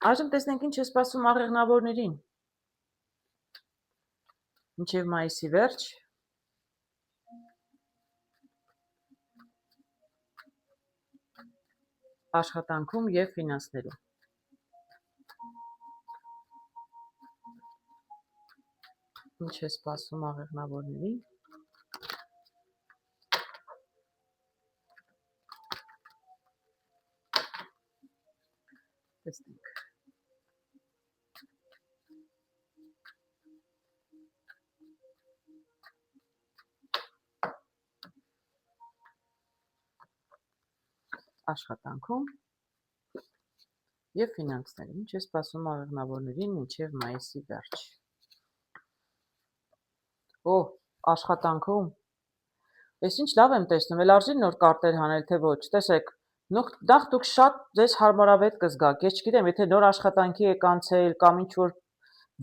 Այժմ տեսնենք ինչ է սպասում աղեղնավորներին։ Մինչև մայիսի վերջ աշխատանքում և ֆինանսներում։ Ինչ է սպասում աղեղնավորներին։ Տեսնենք։ Աշխատանքում և ֆինանսներում։ Ինչ է սպասում աղեղնավորներին մինչև մայիսի վերջ։ Աշխատանքում։ Ես ինչ լավ եմ տեսնում, էլ արժի նոր կարտեր հանել, թե ոչ, տեսեք, նախ դուք շատ ձեզ հարմարավետ կզգաք, ես չգիտեմ, եթե նոր աշխատանքի եք անցել, կամ ինչ-որ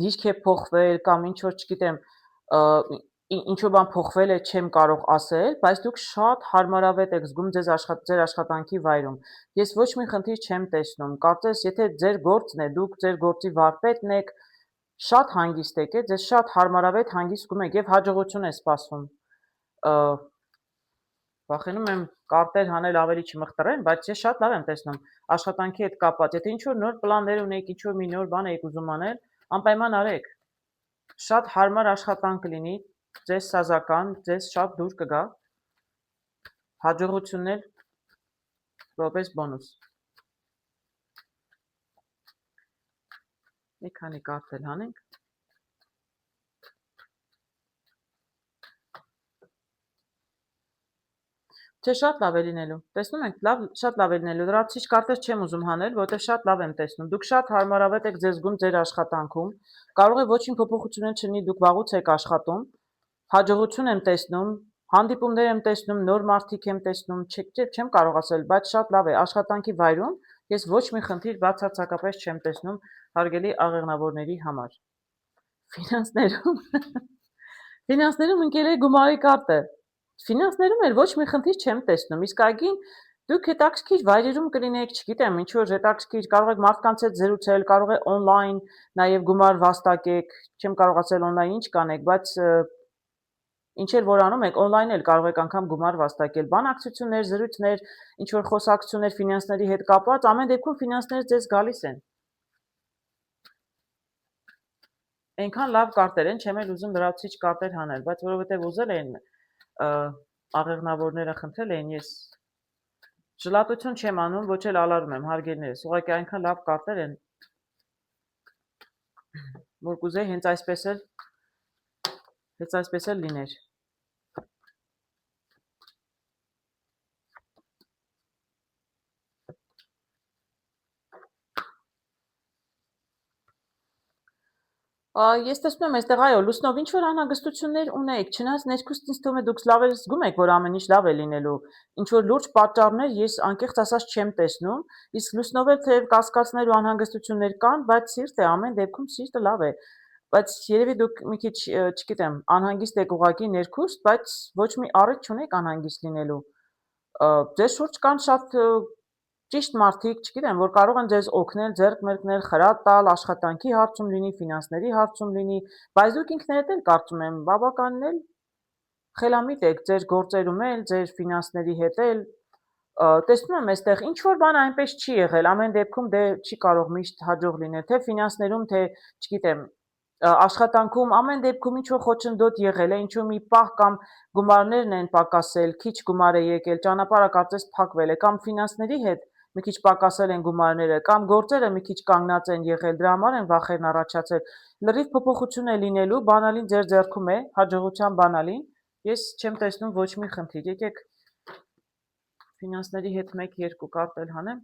դիրք է փոխվել, կամ ինչ-որ, չգիտեմ, ինչ-որ բան փոխվել է, չեմ կարող ասել, բայց դուք շատ հարմարավետ եք զգում ձեր աշխատանքի վայրում։ Ես ոչ մի խնդիր չեմ տեսնում, կարծես, եթե ձեր գործն է, դուք ձեր գործի վարպետն եք, շատ հանգիստ եք, ձեզ շատ հարմարավետ հանգիստ զգում եք և հաջողություն է սպասում։ Վախենում եմ կարտեր հանել ավելի չմխտրեն, բայց ես շատ լավ եմ տեսնում աշխատանքի հետ կապված։ Եթե ինչ-որ նոր պլաններ ունեիք, ինչ-որ մի նոր բան եք ուզում անել, անպայման արեք։ Շատ հարմար աշխատանք կլինի, ձեզ սազական, ձեզ շատ դուր կգա, հաջողություններ որպես բոնուս։ Մի քանի կարտ էլ հանենք։ Չէ, շատ լավ է լինելու, տեսնում եք, շատ լավ է լինելու, դրանցից կարտեր չեմ ուզում հանել, որտեղ շատ լավ եմ տեսնում, դուք շատ հարմարավետ եք ձեզ զգում ձեր աշխատանքում, կարող է ոչ մի փոփոխություն չլինի, դուք վաղուց եք աշխատում, հաջողություն եմ տեսնում, հանդիպումներ եմ տեսնում, նոր մարդիկ եմ տեսնում, չեմ կարող ասել, բայց շատ լավ է, աշխատանքի վայրում ես ոչ մի խնդիր բացարձակապես չեմ տեսնում հարգելի աղեղնավորների համար։ Ֆինանսներում ընկել է գումարի կարտը։ Ֆինանսներում էլ ոչ մի խնդիր չեմ տեսնում, իսկ այգին դուք հետաքրքիր վայրերում կլինեք, չգիտեմ, ինչ-որ հետաքրքիր, կարող եք մարդկանց հետ զրուցել, կարող է օնլայն նաև գումար վաստակեք, չեմ կարող ասել օնլայն ինչ կանեք, բայց ինչ էլ որ անում եք, օնլայն էլ կարող եք անգամ գումար վաստակել, բանակցություններ, զրույցներ, ինչ-որ խոսակցություններ ֆինանսների հետ կապված, ամեն դեպքում ֆինանսները ձեզ գալիս են։ Այնքան լավ կարտեր են, չեմ էլ ուզում դրանցից կարտեր հանել, բայց որովհետև ուզել են աղեղնավորները խնդրել էին, ես ժլատություն չեմ անում, ոչ էլ ալարում եմ, հարգելիներս, ուղղակի այնքան լավ կարտեր են, որ կուզեի հենց այսպես էլ լիներ։ Ես տեսնում եմ այստեղ, այո, լուսնով ինչ-որ անհանգստություններ ունեիք, չնայած ներքուստ ինձ թվում է դուք լավ էլ զգում եք, որ ամեն ինչ լավ է լինելու, ինչ-որ լուրջ պատճառներ ես անկեղծ ասած չեմ տեսնում, իսկ լուսնով էլ թեև կասկածներ ու անհանգստություններ կան, բայց սիրտ է, ամեն դեպքում սիրտը լավ է, բայց երևի դուք մի քիչ, չգիտեմ, անհանգիստ եք ուղղակի ներքուստ, բայց ոչ մի առիթ չունեք անհանգիստ լինելու։ Ձեր շուրջ կան շատ ճիշտ մարդիկ, չգիտեմ, որ կարող են ձեզ օգնել, ձեռք մեկնել, խրատ տալ, աշխատանքի հարցում լինի, ֆինանսների հարցում լինի, բայց դուք ինքներդ էլ կարծում եմ բավականին էլ խելամիտ եք ձեր գործերում էլ, ձեր ֆինանսների հետ էլ, տեսնում եմ այստեղ ինչ որ բան այնպես չի եղել, ամեն դեպքում դե չի կարող միշտ հաջող լինել, թե ֆինանսներում, թե, չգիտեմ, աշխատանքում ամեն դեպքում ինչ որ խոչընդոտ եղել է, ինչ որ մի պահ կամ գումարներն են պակասել, քիչ գումար է եկել, ճանապարհը կարծես փակվել է, կամ ֆինանսների հետ մի քիչ պակասել են գումարները, կամ գործերը մի քիչ կանգնած են եղել, դրա համար են վախերն առաջացել։ Լրիվ փոփոխություն է լինելու, բանալին ձեր ձեռքում է, հաջողության բանալին։ Ես չեմ տեսնում ոչ մի խնդիր։ Եկեք ֆինանսների հետ 1-2 կարտ էլ հանեմ։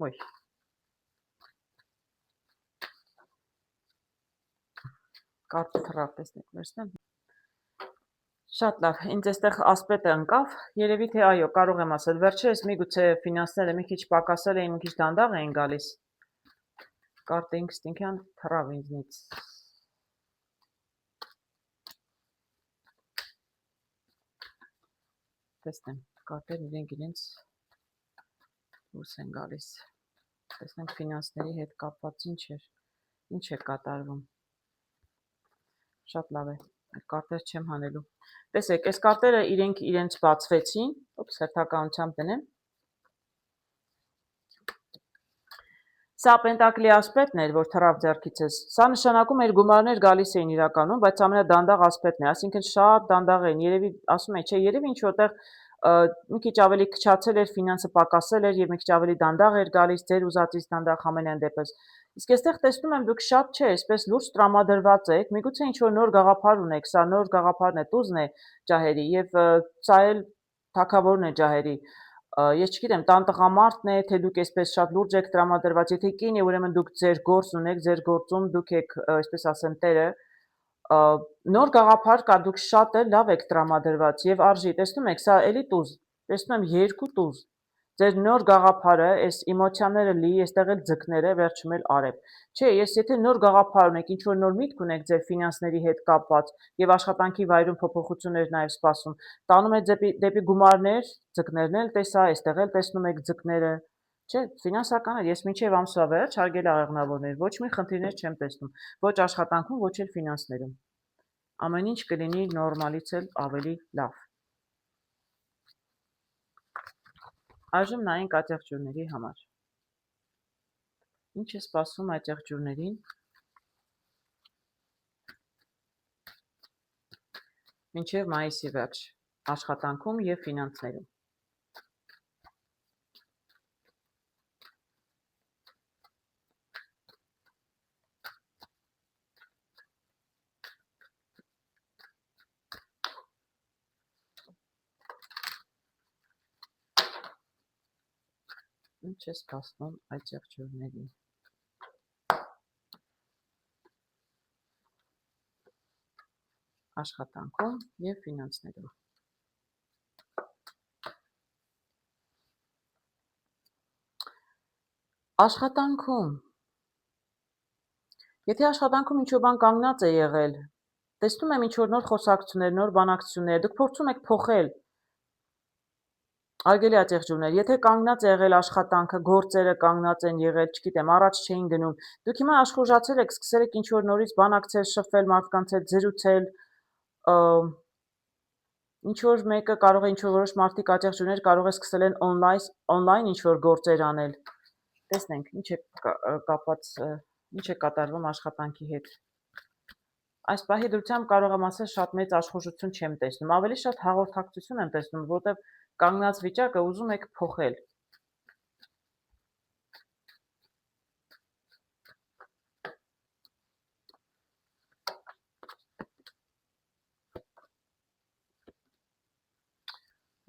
Ոյ։ Կարտը թռավ, տեսնեք, վերցնեմ։ Շատ լավ, ինձ այստեղ ասպետը ընկավ, երևի թե այո, կարող եմ ասել, վերջերս միգուցե ֆինանսները մի քիչ պակասել էին, մի քիչ դանդաղ էին գալիս։ Կարտը ինքնին թռավ ինձնից։ տեսնեմ, կարտեր իրենց ուս են գալիս, տեսնենք ֆինանսների հետ կապված ինչ է կատարվում, շատ լավ է, կարտեր չեմ հանելու, տեսեք, այս կարտերը իրենց բացվեցին, հերթականությամբ դնեմ, սա պենտակլի ասպետն էր, որ թռավ ձեռքիցս, սա նշանակում էր գումարներ գալիս էին իրականում, բայց ամենադանդաղ ասպետն է, այսինքն շատ դանդաղ էին, երևի, ասում է, չէ, երևի ինչ որտեղ մի քիչ ավելի քչացել էր, ֆինանսը պակասել էր եւ մի քիչ ավելի դանդաղ էր գալիս, ձեր ուզածից դանդաղ ամենայն դեպս։ Իսկ այստեղ տեսնում եմ դուք շատ չէ, այսպես լուրջ տրամադրված եք, միգուցե ինչ որ նոր գաղափար ունեք, սա նոր գաղափարն է, տուզն է ջահերի եւ սա էլ թակավորն է ջահերի։ Ես չգիտեմ, տան տղամարդն է, թե դուք այսպես շատ լուրջ եք տրամադրված, եթե կին է, ուրեմն դուք ձեր գործ ունեք, ձեր գործում դուք եք, այսպես ասեմ, տերը, նոր գաղափար կա, դուք շատ է լավ եք տրամադրված եւ արժի, տեսնում եք, սա էլի տուզ, տեսնում եմ երկու տուզ, ձեր նոր գաղափարը, այս էմոցիաները լի, այստեղ էլ ձկները, վերջում էլ արև, չէ, ես եթե նոր գաղափար ունեք, ինչ որ նոր միտք ունեք ձեր ֆինանսների հետ կապված եւ աշխատանքի վայրում փոփոխություններ նաեւ սպասում, տանում է դեպի գումարներ, ձկներն էլ տեսա, այստեղ էլ տեսնում եք ձկները, չէ, ֆինանսական է, ես մինչև ամսվա վերջ հարգելի աղեղնավորներ, ոչ մի խնդիրներ չեմ տեսնում, ոչ աշխատանքում, ոչ էլ ֆինանսներում, ամեն ինչ կլինի նորմալից էլ ավելի լավ։ Այժմ նայենք աջակջուրների համար։ Ինչ է սպասվում աջակջուրներին։ Մինչև մայիսի վերջ աշխատանքում եւ ֆինանսներում։ Ինչ է սպասվում աջակջուրներին։ Աշխատանքում եւ ֆինանսներում։ Աշխատանքում։ Եթե աշխատանքում ինչ-որ բան կանգնած է եղել, տեսնում եմ ինչ-որ նոր խոսակցություններ, նոր բանակցություններ, դուք փորձում եք փոխել։ Արգելի աջակջուրներ, եթե կանգնած է եղել աշխատանքը, գործերը կանգնած են եղել, չգիտեմ, առաջ չէին գնում, դուք հիմա աշխուժացել եք, սկսել եք ինչ-որ նորից բանակցել, շփվել մարդկանց հետ, զրուցել, ինչ-որ մեկը կարող է ինչ-որ որոշ մարդիկ աջակջուրներ կարող է սկսել են օնլայն ինչ-որ գործեր անել։ Տեսնենք, ինչ է կապված, ինչ է կատարվում աշխատանքի հետ։ Այս պահի դրությամբ կարող եմ ասել շատ մեծ աշխուժություն չեմ տեսնում, ավելի շատ հաղորդակցություն եմ տեսնում, որտեղ կանգնած վիճակը ուզում եք փոխել։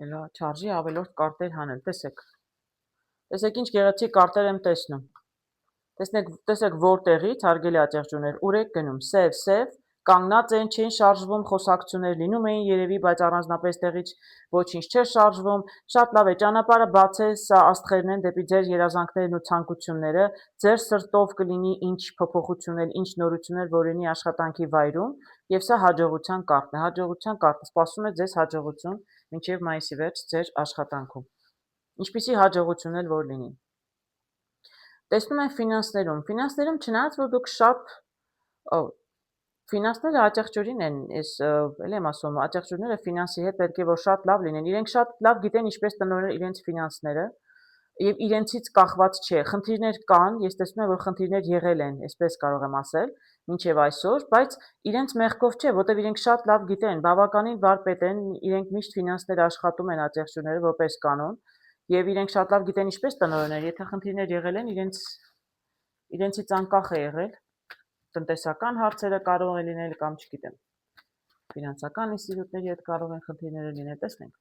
Էլա չարժի ավելորդ կարտեր հանել, տեսեք։ Տեսեք ինչ գեղեցիկ կարտեր եմ տեսնում։ Տեսեք որտեղից, հարգելի աջակջուրներ, ուր եք գնում, սև, կանգնած են, չեն շարժվում, խոսակցություններ լինում էին երևի, բայց առանձնապես տեղից ոչինչ չէր շարժվում, շատ լավ է, ճանապարհը բաց է, սա աստղերն են դեպի ձեր երազանքներն ու ցանկությունները, ձեր սրտով կլինի ինչ փոփոխություններ, ինչ նորություններ, որ լինի աշխատանքի վայրում, եւ սա հաջողության կարտն է, հաջողության կարտը սպասում է ձեզ հաջողություն մինչեւ մայիսի վերջ ձեր աշխատանքում։ Ինչպիսի հաջողություն էլ որ լինի։ Տեսնում են ֆինանսներում չնայած որ դուք շատ ֆինանսները աջակջուրին են, ես էլ եմ ասում, աջակջուրները ֆինանսի հետ պետք է որ շատ լավ լինեն, իրենք շատ լավ գիտեն ինչպես տնօրինել իրենց ֆինանսները եւ իրենցից կախված չէ, խնդիրներ կան, ես տեսնում եմ որ խնդիրներ եղել են, այսպես կարող եմ ասել, մինչեւ այսօր, բայց իրենց մեղքով չէ, որտեւ իրենք շատ լավ գիտեն, բավականին վարպետ են, իրենք միշտ ֆինանսները աշխատում են աջակջուրները որպես կանոն եւ իրենք շատ լավ գիտեն ինչպես տնօրինել, եթե խնդիրներ եղել են, իրենցից անկախ է եղել տնտեսական հարցերը կարող է լինել կամ չգիտեմ, ֆինանսական ինստիտուտների հետ կարող են խնդիրները լինել, տեսնենք։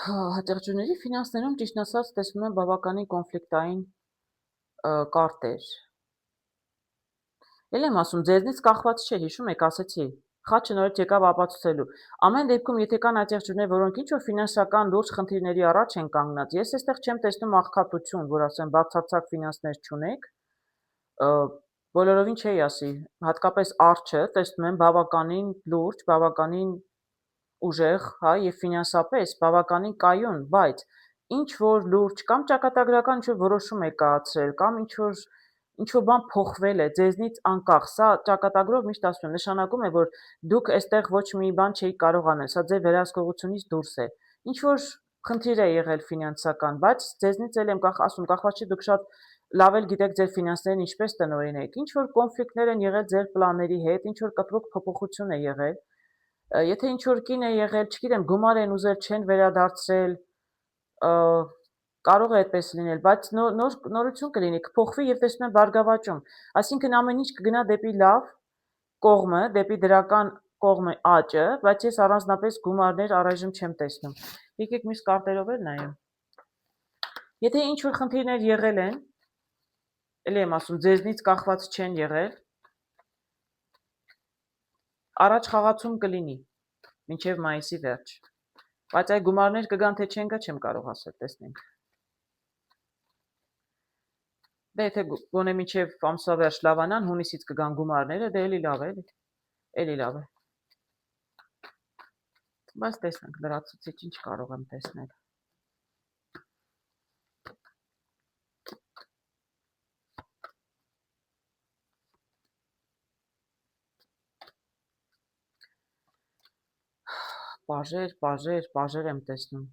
Հատեղջունների ֆինանսներում ճիշտ ասած տեսնում եմ բավականին կոնֆլիկտային կարտեր։ Էլ եմ ասում, ձեզնից կախված չէ, հիշում եք, ասեցի, խաչը նորից եկավ ապացուցելու։ Ամեն դեպքում, եթե կան ատեղջուններ, որոնք ինչ-որ ֆինանսական լուրջ խնդիրների առաջ են կանգնած, ես այստեղ չեմ տեսնում աղքատություն, որ ասեմ բացարձակ ֆինանսներ չունեք, բոլորովին չէի ասի, հատկապես արջը տեսնում եմ բավականին լուրջ, բավականին ուժեղ, հա, եւ ֆինանսապես բավականին կայուն, բայց ինչ որ լուրջ կամ ճակատագրական ինչ որ որոշում է կայացրել կամ ինչ որ բան փոխվել է ձեզնից անկախ, սա ճակատագրով միշտ ասում եմ, նշանակում է, որ դուք այստեղ ոչ մի բան չէիք կարող անել, սա ձեր վերահսկողությունից դուրս է։ Ինչ որ խնդիր է եղել ֆինանսական, բայց ձեզնից էլ եմ ասում, կախված չի դուք շատ լավ էլ գիտեք ձեր ֆինանսներն ինչպես տնօրինեք։ Ինչ որ կոնֆլիկտներ են եղել ձեր պլանների հետ, ինչ որ կտրուկ փոփոխություն է եղել, եթե ինչ որ կին է եղել, չգիտեմ, գումար են ուզել, չեն վերադարձրել, կարող է այդպես լինել, բայց նորություն կլինի, կփոխվի եւ տեսնում եմ բարգավաճում։ Այսինքն ամեն ինչ կգնա դեպի լավ կողմը, դեպի դրական կողմը աճը, բայց ես առանձնապես գումարներ առայժմ չեմ տեսնում։ Եկեք մյուս կարտերով էլ նայեմ։ Եթե ինչ որ խնդիրներ եղել են, էլի եմ ասում, ձեզնից կախված չեն եղել, առաջ խաղացում կլինի, մինչև մայիսի վերջ, բայց այ գումարներ կգան, թե չեն գա, չեմ կարող ասել, տեսնենք։ Դե եթե գոնե մինչև ամսվա վերջ լավանան, հունիսից կգան գումարները, դե էլի լավ է, էլի լավ է։ Բայց տեսնենք, լրացուցիչ ինչ կարող եմ տեսնել։ Բաժեր եմ տեսնում։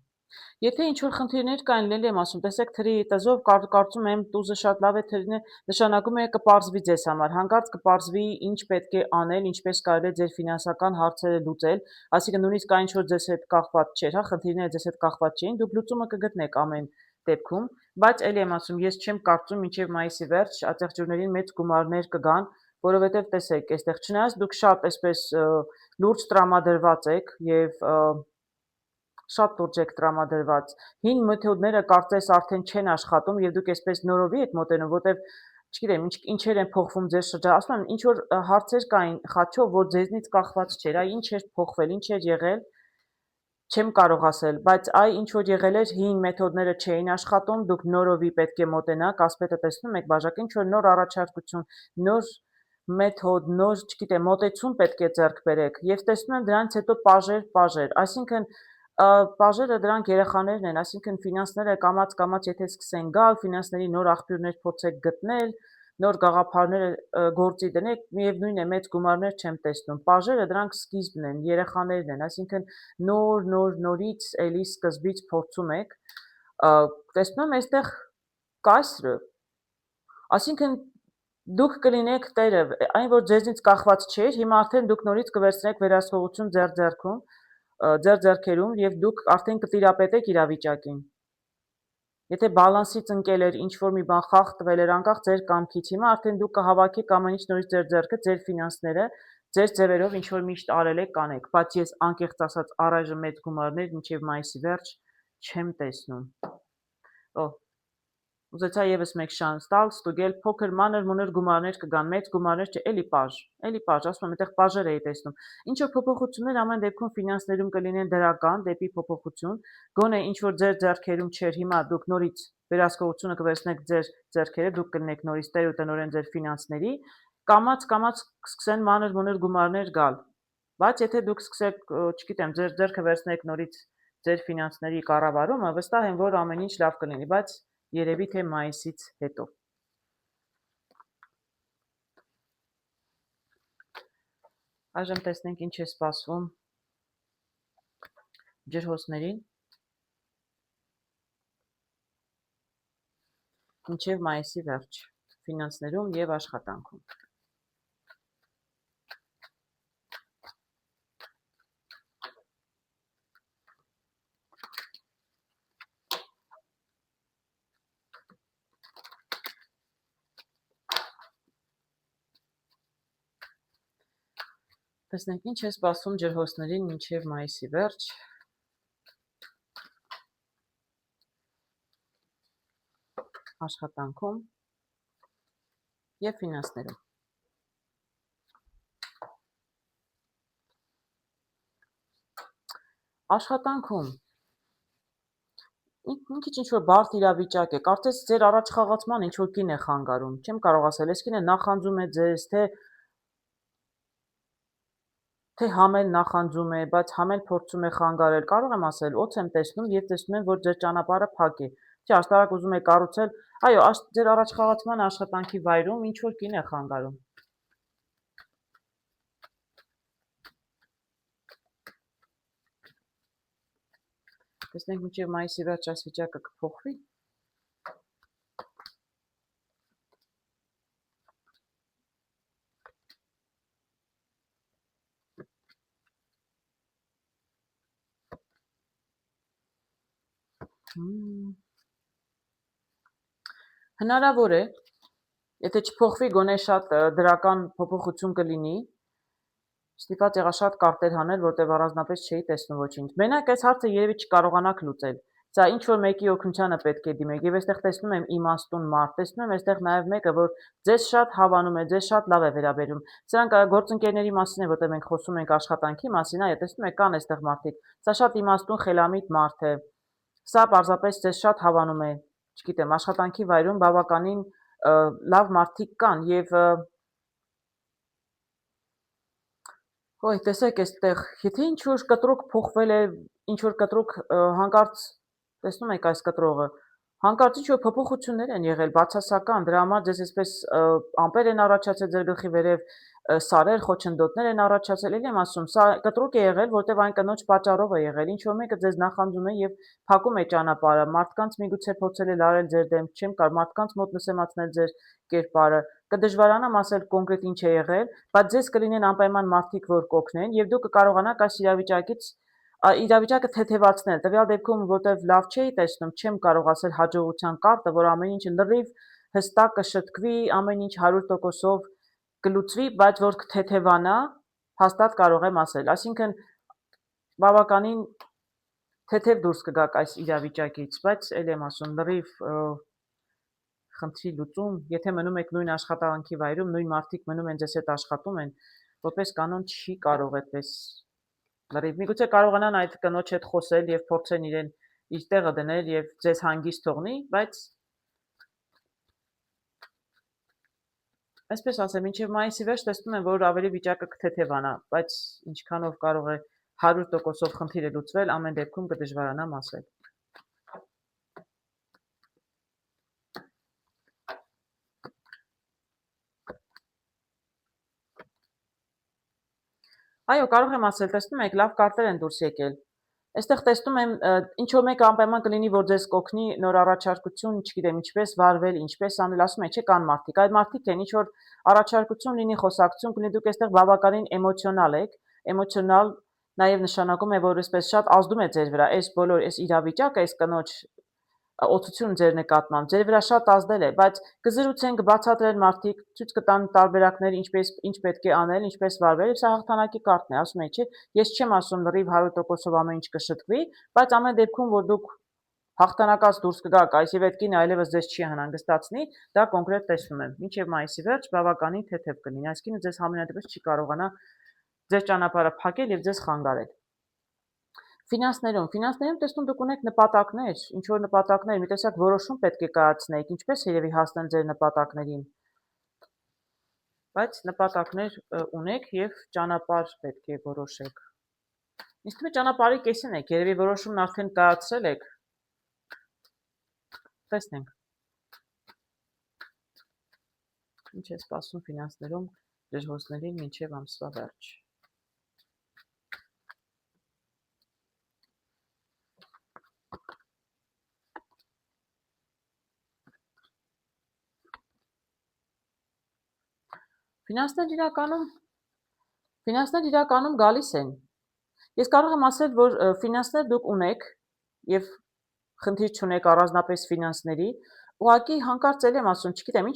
Եթե ինչ-որ խնդիրներ կային, լելի եմ ասում, տեսեք թրի տզով կարծում եմ տուզը շատ լավ է թրին է, նշանակում է կպարզվի ձեզ համար, հանկարծ կպարզվի ինչ պետք է անել, ինչպես կարելի է ձեր ֆինանսական հարցերը լուծել, այսինքն նույնիսկ այն ինչ-որ ձեզ հետ կախված չէր, հա, խնդիրները ձեզ հետ կախված չէին, դուք լուծումը կգտնեք ամեն դեպքում, բայց էլի եմ ասում, ես չեմ կարծում մինչև մայիսի վերջ ատեղջուրներին մեծ գումարներ կգան, որովհետև տեսեք, այստեղ չնայած դուք շատ այսպես լուրջ տրամադրված եք եւ շատ լուրջ եք տրամադրված, հին մեթոդները կարծես արդեն չեն աշխատում եւ դուք այսպես նորովի եք մոտենում, որտեվ չգիտեմ, ինչեր են փոխվում ձեր շրջանում, ասում եմ, ինչ որ հարցեր կային խաչով, որ ձեզնից կախված չէր, այ ինչ էր փոխվել, ինչ էր եղել, չեմ կարող ասել, բայց այ ինչ որ եղել էր, հին մեթոդները չէին աշխատում, դուք նորովի պետք է մոտենաք, ասպետը տեսնում եք, բաժակ ինչ որ նոր առաջարկություն, նոր մեթոդ, նոր, չգիտեմ, մոտեցում պետք է ձեռք բերեք եւ տեսնում եմ դրանից հետո պաժեր, այսինքն պաժերը դրանք երեխաներն են, այսինքն ֆինանսները կամաց եթե սկսեն գալ, ֆինանսների նոր աղբյուրներ փորձեք գտնել, նոր գաղափարներ գործի դնեք, միևնույն է մեծ գումարներ չեմ տեսնում։ Պաժերը դրանք սկիզբն են, երեխաներն են, այսինքն նորից էլի սկզբից փորձում եք։ Տեսնում եմ այստեղ կայսրը, այսինքն դուք կլինեք տերը, այն որ ձեզնից կախված չէր, հիմա արդեն դուք նորից կվերցնեք վերահսկողություն ձեր ձեռքերում եւ դուք արդեն կտիրապետեք իրավիճակին։ Եթե բալանսից ընկել էր, ինչ որ մի բան խախտվել էր անկախ ձեր կամքից, հիմա արդեն դուք կհավաքեք ամեն ինչ նորից ձեր ձեռքը, ձեր ֆինանսները, ձեր ձևերով ինչ որ միշտ արել եք կանեք, բայց ես անկեղծ ասած առայժմ մեծ գումարներ մինչև մայիսի վերջ չեմ տեսնում։ Ուզեցա եւս մեկ շանս տալ, ստուգել փոքր մանր-մունր գումարներ կգան, մեծ գումարներ չէ, էլի պաժ, ասում եմ, այդտեղ պաժեր էի տեսնում։ Ինչ որ փոփոխություններ ամեն դեպքում ֆինանսներում կլինեն դրական դեպի փոփոխություն, գոնե ինչ որ ձեր ձեռքերում չէր, հիմա դուք նորից վերահսկողությունը կվերցնեք ձեր ձեռքերը, դուք կլինեք նորից տեր ու տնօրեն ձեր ֆինանսների, կամաց կսկսեն մանր-մունր գումարներ գալ։ Բայց եթե դուք սկսեք, չգիտեմ, ձեր ձեռքը վերցնեք նորից ձեր ֆինանսների կառավարումը, վստահ եմ, որ ամեն ինչ լավ կլինի, բայց երևի թե մայիսից հետո։ Այժմ տեսնենք ինչ է սպասվում ջրհոսներին մինչև մայիսի վերջ ֆինանսներում եւ աշխատանքում։ Տեսնենք ինչ է սպասվում ջրհոսներին մինչև մայիսի վերջ։ աշխատանքում եւ ֆինանսներում։ Աշխատանքում մի քիչ ինչ-որ բարդ իրավիճակ է, կարծես ձեր առաջխաղացման ինչ-որ կին է խանգարում, չեմ կարող ասել, այս կինը նախանձում է ձեզ, թե համ էլ նախանձում է, բայց համ էլ փորձում է խանգարել, կարող եմ ասել, օձ եմ տեսնում եւ տեսնում եմ, որ ձեր ճանապարհը փակ է, չէ, աշտարակ ուզում եք կառուցել, այո, ձեր առաջխաղացման աշխատանքի վայրում ինչ-որ կին է խանգարում։ Տեսնենք մինչև մայիսի վերջ այս վիճակը կփոխվի։ Հնարավոր է, եթե չփոխվի, գոնե շատ դրական փոփոխություն կլինի, ստիպված եղա շատ կարտեր հանել, որտեղ առանձնապես չէի տեսնում ոչինչ։ Մենակ այս հարցը երևի չկարողանաք լուծել։ Սա ինչ որ մեկի օգնությանը պետք է դիմեք, եւ այստեղ տեսնում եմ իմաստուն մարդ, տեսնում եմ այստեղ նաեւ մեկը, որ ձեզ շատ հավանում է, ձեզ շատ լավ է վերաբերում։ Սրանք գործընկերների մասին է, որտեղ մենք խոսում ենք աշխատանքի մասին, այո, տեսնում եք կան այստեղ մարդիկ։ Սա շատ իմաստուն, խելամիտ մարդ է։ Սա պարզապես ձեզ շատ հավանում է, չգիտեմ, աշխատանքի վայրում բավականին լավ մարդիկ կան եւ Ոյ, տեսեք այստեղ, եթե ինչ-որ կտրուկ փոխվել է, ինչ-որ կտրուկ հանկարծ, տեսնում եք այս կտրողը, հանկարծ ինչ-որ փոփոխություններ են եղել, բացասական, դրա համար ձեզ այսպես ամպեր են առաջացել ձեր գլխի վերև, սարեր, խոչընդոտներ են առաջացել, էլի եմ ասում, սա կտրուկ է եղել, որտեղ այն կնոջ պատճառով է եղել, ինչ-որ մեկը ձեզ նախանձում է եւ փակում է ճանապարհը, մարդկանց միգուցե փորձել է լարել ձեր դեմ, չեմ կարող, մարդկանց մոտ նսեմացնել ձեր կերպարը, կդժվարանամ ասել կոնկրետ ինչ է եղել, բայց ձեզ կլինեն անպայման մարդիկ, որ կօգնեն եւ դուք կկարողանաք այս իրավիճակը թեթևացնել։ Տվյալ դեպքում, որտեվ լավ չէի տեսնում, չեմ կարող ասել հաջողության կարտը, որ ամեն ինչ լրիվ հստակ կշտկվի, ամեն ինչ 100%-ով կլուծվի, բայց որ կթեթևանա, հաստատ կարող եմ ասել։ Այսինքն բավականին թեթև դուրս կգաք այս իրավիճակից, բայց ել եմ ասում, լրիվ խնդրի լուծում, եթե մնում եք նույն աշխատանքի վայրում, նույն մարդիկ մնում են ձեզ հետ աշխատում են, որպես կանոն չի կարող այդպես լրիվ։ Միգուցե կարողանան այդ կնոջ հետ խոսել եւ փորձեն իրեն իր տեղը դնել եւ ձեզ հանգիստ թողնի, բայց այսպես ասեմ, մինչև մայիսի վերջ տեսնում եմ, որ ավելի վիճակը կթեթևանա, բայց ինչքանով կարող է 100%-ով խնդիրը լուծվել, ամեն դեպքում կդժվարանամ ասել։ Այո, կարող եմ ասել, տեսնում եք, լավ կարտեր են դուրս եկել։ Այստեղ տեսնում եմ, ինչ որ մեկը անպայման կլինի, որ ձեզ կօգնի նոր առաջարկություն, չգիտեմ, ինչպես վարվել, ինչպես անել, ասում եք, չէ, կան մարդիկ, այդ մարդիկ են, ինչ որ առաջարկություն լինի, խոսակցություն կլինի, դուք այստեղ բավականին էմոցիոնալ եք, էմոցիոնալ նաև նշանակում է, որ այսպես շատ ազդում է ձեր վրա, այս բոլոր, այս իրավիճակը, այս կնոջ օծություն ձեր նկատմամբ, ձեր վրա շատ ազդել է, բայց կզրուցեն, կբացատրեն մարդիկ, ցույց կտան տարբերակներ, ինչ պետք է անել, ինչպես վարվել, եւ սա հաղթանակի կարտն է, ասում եք, չէ, ես չեմ ասում լրիվ 100%-ով ամեն ինչ կշտկվի, բայց ամեն դեպքում, որ դուք հաղթանակած դուրս կգաք, այսև այդ կինը այլևս ձեզ չի հնանգստացնի, դա կոնկրետ տեսնում եմ։ Մինչև մայիսի վերջ բավականին թեթև կլինի, այս կինը ձեզ համենայնիվս չի կարողանա ձեր ճանապարհը փակել եւ ձեզ խանգարել։ Ֆինանսներում տեսնում դուք ունեք նպատակներ, ինչ որ նպատակներ, մի տեսակ որոշում պետք է կայացնեք, ինչպես երևի հասնել ձեր նպատակներին։ Բայց նպատակներ ունեք եւ ճանապարհ պետք է որոշեք։ Ինձ թվում է ճանապարհի կեսին եք, երևի որոշումն արդեն կայացրել եք։ Տեսնենք։ Ինչ է սպասում ֆինանսներում դժոխքներին մինչև ամսվա վերջ։ Ֆինանսներ իրականում գալիս են։ Ես կարող եմ ասել, որ ֆինանսներ դուք ունեք եւ խնդիր չունեք առանձնապես ֆինանսների, ուղղակի հանկարծ եմ ասում, չգիտեմ,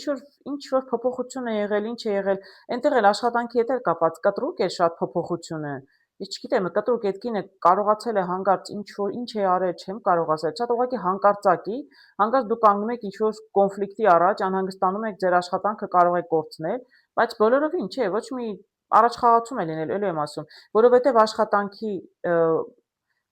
ինչ որ փոփոխություն է եղել, ինչ է եղել, այնտեղ էլ աշխատանքի հետ էլ կապած կտրուկ է շատ փոփոխությունը։ Ես չգիտեմ, կտրուկ այդ կինը կարողացել է հանկարծ ինչ է արել, չեմ կարող ասել, շատ ուղղակի հանկարծակի, հանկարծ դուք կանգնում եք ինչ-որ կոնֆլիկտի առաջ, անհանգստանում եք, ձեր աշխատանքը կարող եք կորցնել, բայց բոլորովին չէ, ոչ մի առաջխաղացում է լինել, էլի եմ ասում, որովհետև աշխատանքի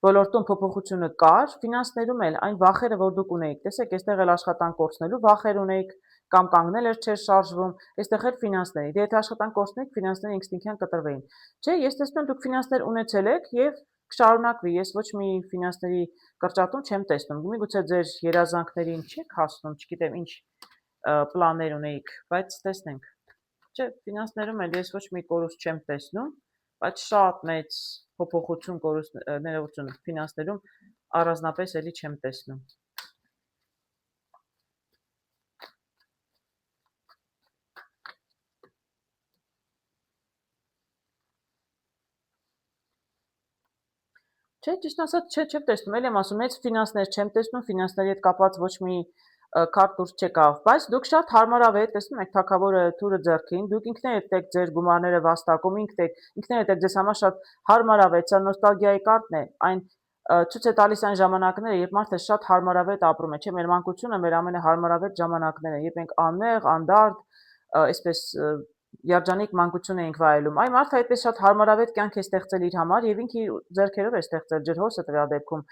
ոլորտում փոփոխությունը կար, ֆինանսներում էլ այն վախերը, որ դուք ունեիք, տեսեք, այստեղ էլ աշխատանք կորցնելու վախեր ունեիք, կամ կանգնել էր չէր շարժվում, այստեղ էլ ֆինանսների։ Դե եթե աշխատանք կորցնեիք, ֆինանսները ինքնին կտրվեին։ Չէ, ես տեսնում եմ դուք ֆինանսներ ունեցել եք եւ կշարունակվի։ Ես ոչ մի ֆինանսների կրճատում չեմ տեսնում։ Միգուցե ձեր երազանքներին չեք հասնում, չգիտեմ ինչ պլաններ ունեիք, բայց տեսնենք։ Չէ, ֆինանսներում էլ ես ոչ մի կորուստ չեմ տեսնում, բայց շատ մեծ փոփոխություն ներողություն ֆինանսներում առանձնապես էլի չեմ տեսնում։ Չէ, ճիշտ ասած, չեմ տեսնում, էլ եմ ասում, մեծ ֆինանսներ չեմ տեսնում, ֆինանսների հետ կապված ոչ մի քարտ դուրս չեկավ, բայց դուք շատ հարմարավետ, տեսնում եք, թագավորը թուրը ձեռքին, դուք ինքներդ եք ձեր գումարները վաստակում, ինքներդ եք ձեզ համար շատ հարմարավետ, սա նոստալգիայի կարտն է, այն ցույց է տալիս այն ժամանակները, երբ մարդը շատ հարմարավետ ապրում է, չէ, մեր մանկությունը մեր ամենահարմարավետ ժամանակներն են, երբ ենք անմեղ, անդարդ, այսպես երջանիկ մանկություն էինք վայելում։ Այ մարդը այդպես շատ հարմարավետ կյանք է ստեղծել իր համար եւ ինքը իր ձեռքերով է ստեղծել ջրհոսը տվյալ դեպքում։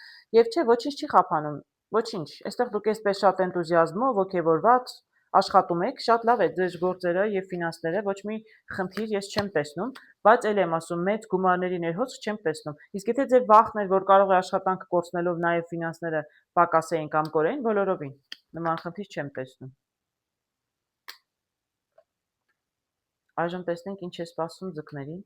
Եվ չէ, ոչինչ չի խափանում, ոչինչ։ Այստեղ դուք այսպես շատ էնտուզիազմով, ոգևորված աշխատում եք, շատ լավ է ձեր գործերը եւ ֆինանսները, ոչ մի խնդիր ես չեմ տեսնում, բայց ել եմ ասում, մեծ գումարների ներհոսք չեմ տեսնում։ Իսկ եթե ձեր վախն էր, որ կարող է աշխատանքը կորցնելով նաեւ ֆինանսները պակասեին կամ կորեին, բոլորովին նման խնդիր չեմ տեսնում։ Այժմ տեսնենք ինչ է սպասում ձկներին։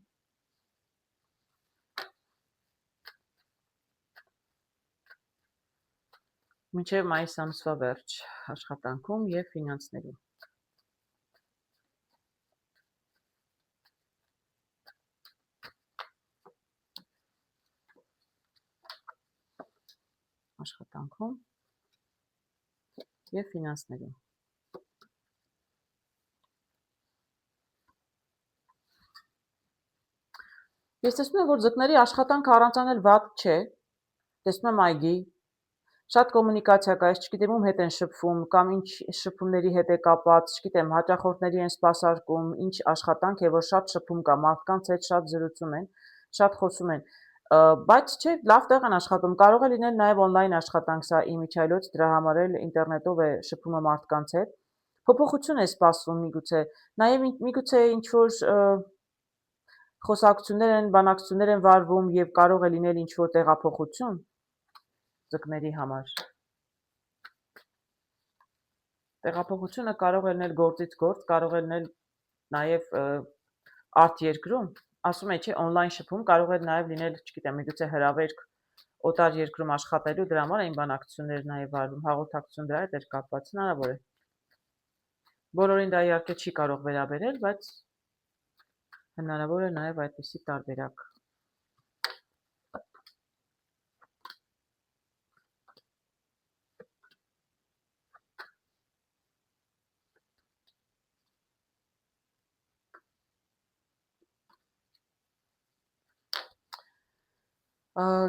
Մինչև մայիս ամսվա վերջ աշխատանքում եւ ֆինանսներում։ Աշխատանքում եւ ֆինանսներում։ Ես տեսնում եմ, որ ձկների աշխատանքը առանց անել վատ չէ։ Տեսնում եմ այգի, շատ կոմունիկացիա կա, ես չգիտեմ ում հետ են շփվում, կամ ինչ շփումների հետ է կապված, չգիտեմ, հաճախորդների են սպասարկում, ինչ աշխատանք է, որ շատ շփում կա, մարդկանց հետ շատ զրուցում են, շատ խոսում են։ Բայց չէ, լավ տեղ են աշխատում, կարող է լինել նաև օնլայն աշխատանք, սա իմիջիայլոց, դրա համար էլ ինտերնետով է շփումը մարդկանց հետ։ Փոփոխություն է սպասվում միգուցե, նաև միգուցե ինչ-որ խոսակցություններ են, բանակցություններ են վարվում եւ կարող է լինել ինչ-որ տեղափոխություն ձկների համար։ Տեղափոխությունը կարող է լինել գործից գործ, կարող է լինել նաև արտերկրում, ասում է, չէ, օնլայն շփում կարող է նաև լինել, չգիտեմ, միգուցե հրավերք օտար երկրում աշխատելու, դրա համար այն բանակցություններ նաև վարվում, հաղորդակցություն դրա հետ էր կապված, հնարավոր է։ Բոլորին դա իհարկե չի կարող վերաբերել, բայց հնարավոր է նաև այդպիսի տարբերակ։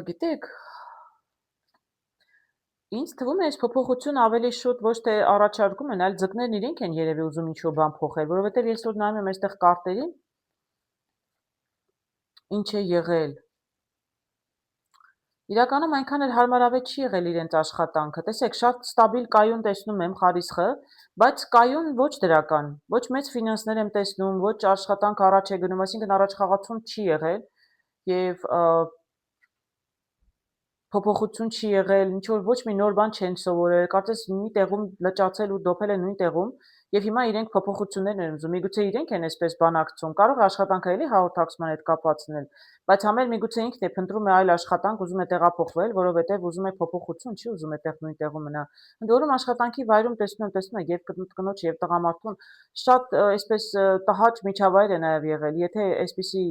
Գիտեք, ինձ թվում է այս փոփոխությունը ավելի շուտ ոչ թե առաջարկում են, այլ ձկներն իրենք են երևի ուզում ինչ-որ բան փոխել, որովհետև ես որ նայում եմ այստեղ կարտերին, ինչ է եղել։ Իրականում այնքան էլ հարմարավետ չի եղել իրենց աշխատանքը։ Տեսեք, շատ ստաբիլ կայուն տեսնում եմ խարիսխը, բայց կայուն ոչ դրական, ոչ մեծ ֆինանսներ եմ տեսնում, ոչ աշխատանք առաջ է գնում, այսինքն առաջխաղացում չի եղել եւ փոփոխություն չի եղել, ինչ որ ոչ մի նոր բան չեն սովորել, կարծես մի տեղում լճացել ու դոփել են նույն տեղում եւ հիմա իրենք փոփոխություններ են ուզում։ Միգուցե իրենք են այսպես բանակցում, կարող է աշխատանքը էլի հաղորդակցման հետ կապված լինել, բայց համել միգուցե ինքն է փնտրում է այլ աշխատանք, ուզում է տեղափոխվել, որովհետեւ ուզում է փոփոխություն, չի ուզում է տեղ նույն տեղում մնա։ Ընդ որում աշխատանքի վայրում տեսնում եք եւ կնոջ եւ տղամարդուն շատ այսպես տհաճ միջավայր է նաեւ եղել, եթե այսպիսի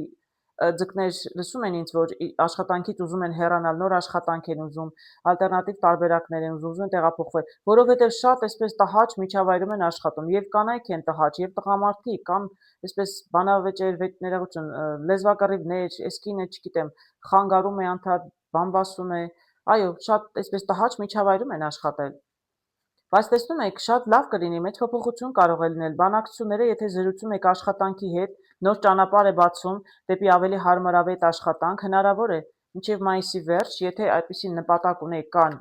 ձկներ լսում են ինձ, որ աշխատանքից ուզում են հեռանալ, նոր աշխատանք են ուզում, ալտերնատիվ տարբերակներ են ուզում են տեղափոխվել, որովհետև շատ այսպես տհաճ միջավայրում են աշխատում, եւ կանայք են տհաճ, եւ տղամարդիկ, կամ այսպես բանավեճեր, ներողություն, լեզվակռիվներ, էսկին է, չգիտեմ, խանգարում է անդադ, բամբասում է, այո, շատ այսպես տհաճ միջավայրում են աշխատել։ Բայց տեսնում եք, շատ լավ կլինի, մեծ փոփոխություն կարող է լինել, բանակցությունները, եթե զրուցում եք աշխատանքի հետ, նոր ճանապարհ է բացում դեպի ավելի հարմարավետ աշխատանք, հնարավոր է մինչև մայիսի վերջ, եթե այդպիսի նպատակ ունեք, կան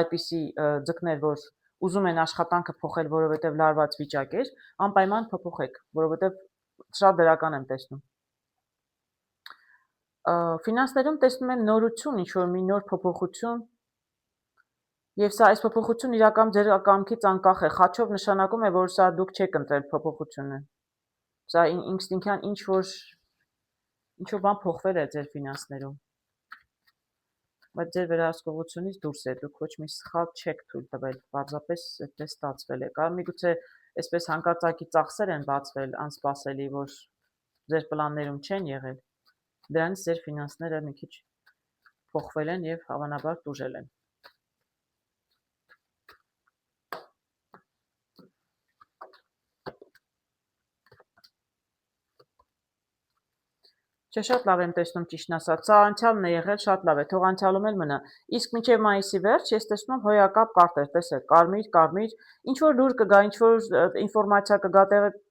այդպիսի ձկներ, որ ուզում են աշխատանքը փոխել, որովհետև լարված վիճակ էր, անպայման փոփոխեք, որովհետև շատ դրական եմ տեսնում։ Ֆինանսներում տեսնում եմ նորություն, ինչ-որ մի նոր փոփոխություն, եւ սա այս փոփոխությունն իրականում ձեր կամքից անկախ է, խաչով նշանակում է, որ սա դուք չեք ընտրել փոփոխությունը, սա ինստինկտյան ինչ-որ բան փոխվել է ձեր ֆինանսներում, բայց ձեր վերահսկողությունից դուրս է, դուք ոչ մի սխալ չեք թույլ տվել, պարզապես այդպես ստացվել է, կամ միգուցե այսպես հանկարծակի ծախսեր են բացվել անսպասելի, որ ձեր պլաններում չեն եղել, դրանից ձեր ֆինանսները մի քիչ փոխվել են եւ հավանաբար տուժել են։ Չէ, շատ լավ եմ տեսնում, ճիշտն ասած, սա անցյալն է եղել, շատ լավ է, թող անցյալում էլ մնա, իսկ մինչև մայիսի վերջ ես տեսնում եմ հոյակապ կարտեր, տեսեք, կարմիր, ինչ-որ լուր կգա, ինչ-որ ինֆորմացիա կգա,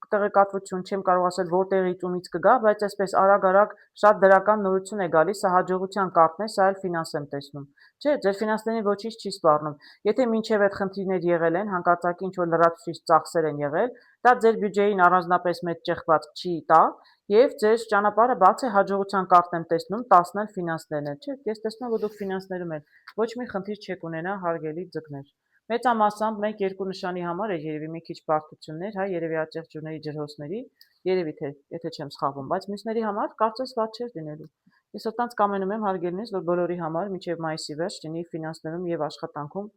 տեղեկատվություն, չեմ կարող ասել որտեղից ումից կգա, բայց այսպես արագ-արագ շատ դրական նորություն է գալիս, սա հաջողության կարտն է, սա էլ ֆինանս եմ տեսնում, չէ, ձեր ֆինանսներին ոչինչ չի սպառնում, եթե մինչև այդ խնդիրներ եղել են, հանկարծակի ինչ-որ լրացուցիչ ծախսեր են եղել, դա ձեր բյուջեին առանձնապես մեծ ճեղքվածք չի տա, եւ ձեր ճանապարհը բաց է, հաջողության կարտն եմ տեսնում, 10-ն էլ ֆինանսներն են, չէ, ես տեսնում եմ, որ դուք ֆինանսներում եք, ոչ մի խնդիր չեք ունենա, հարգելի ձկներ։ Մեծամասամբ 1-2 նշանի համար է երևի մի քիչ բարդություններ, հա, երևի աճեղ ջուրների ջրհոսների, երևի թե, եթե չեմ սխալվում, բայց մյուսների համար կարծես վատ չէր լինելու։ Ես ոտանց կամենում եմ հարգելինս, որ բոլորի համար մինչև մայիսի վերջ լինի ֆինանսներում եւ աշխատանքում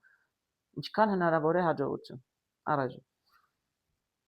ինչքան հնարավոր է հաջողություն։ Առայժմ